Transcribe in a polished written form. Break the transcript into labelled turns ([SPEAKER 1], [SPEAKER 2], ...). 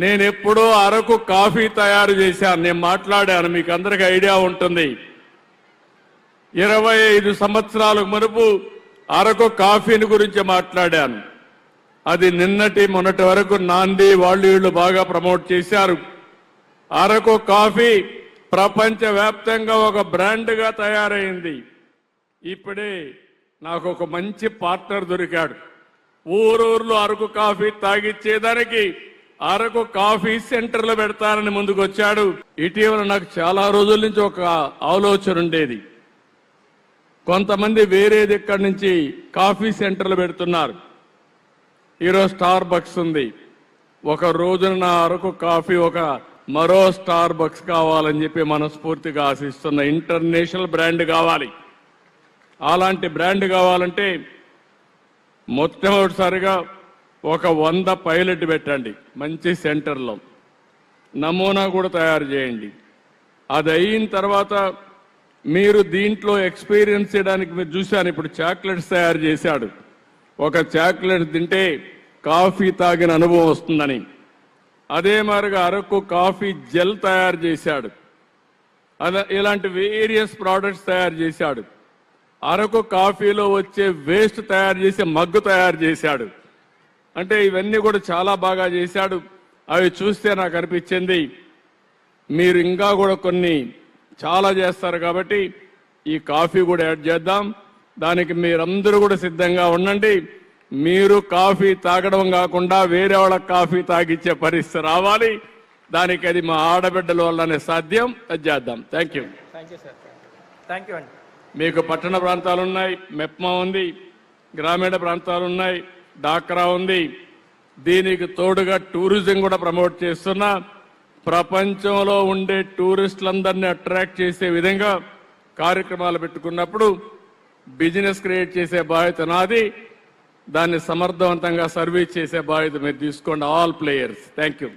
[SPEAKER 1] నేను ఎప్పుడూ అరకు కాఫీ తయారు చేశాను. నేను మాట్లాడాను, మీకు అందరికీ ఐడియా ఉంటుంది. 25 సంవత్సరాలకు మునుపు అరకు కాఫీని గురించి మాట్లాడాను. అది మొన్నటి వరకు నాంది వీళ్ళు బాగా ప్రమోట్ చేశారు. అరకు కాఫీ ప్రపంచవ్యాప్తంగా ఒక బ్రాండ్గా తయారైంది. ఇప్పుడే నాకు ఒక మంచి పార్ట్నర్ దొరికాడు. ఊరూర్లో అరకు కాఫీ తాగిచ్చేదానికి అరకు కాఫీ సెంటర్లు పెడతానని ముందుకు వచ్చాడు. ఇటీవల నాకు చాలా రోజుల నుంచి ఒక ఆలోచన ఉండేది. కొంతమంది వేరేది ఇక్కడి నుంచి కాఫీ సెంటర్లు పెడుతున్నారు. ఈరోజు స్టార్ బక్స్ ఉంది. ఒక రోజున నా అరకు కాఫీ మరో స్టార్ బక్స్ కావాలని చెప్పి మనస్ఫూర్తిగా ఆశిస్తున్న ఇంటర్నేషనల్ బ్రాండ్ కావాలి. అలాంటి బ్రాండ్ కావాలంటే మొట్టమొదటిసారిగా 100 పైలట్ పెట్టండి మంచి సెంటర్లో. నమూనా కూడా తయారు చేయండి. అది అయిన తర్వాత మీరు దీంట్లో ఎక్స్పీరియన్స్ చేయడానికి మీరు చూశాను. ఇప్పుడు చాక్లెట్స్ తయారు చేశాడు. ఒక చాక్లెట్ తింటే కాఫీ తాగిన అనుభవం వస్తుందని. అదే మాదిరిగా అరకు కాఫీ జెల్ తయారు చేశాడు. ఇలాంటి వేరియస్ ప్రోడక్ట్స్ తయారు చేశాడు. అరకు కాఫీలో వచ్చే వేస్ట్ తయారు చేసే మగ్గు తయారు చేశాడు. అంటే ఇవన్నీ కూడా చాలా బాగా చేశాడు. అవి చూస్తే నాకు అనిపించింది మీరు ఇంకా కూడా కొన్ని చాలా చేస్తారు కాబట్టి ఈ కాఫీ కూడా యాడ్ చేద్దాం. దానికి మీరందరూ కూడా సిద్ధంగా ఉండండి. మీరు కాఫీ తాగడం కాకుండా వేరే వాళ్ళకి కాఫీ తాగిచ్చే పరిస్థితి రావాలి. దానికి అది మా ఆడబిడ్డల వల్లనే సాధ్యం. అది చేద్దాం. Thank you.
[SPEAKER 2] థ్యాంక్ యూ అండి.
[SPEAKER 1] మీకు పట్టణ ప్రాంతాలు ఉన్నాయి, మెప్మా ఉంది, గ్రామీణ ప్రాంతాలు ఉన్నాయి, డాక్రా ఉంది. దీనికి తోడుగా టూరిజం కూడా ప్రమోట్ చేస్తున్నా. ప్రపంచంలో ఉండే టూరిస్టులందరినీ అట్రాక్ట్ చేసే విధంగా కార్యక్రమాలు పెట్టుకున్నప్పుడు బిజినెస్ క్రియేట్ చేసే బాధ్యత నాది. దాన్ని సమర్థవంతంగా సర్వీస్ చేసే బాధ్యత మీరు తీసుకోండి. All players. Thank you.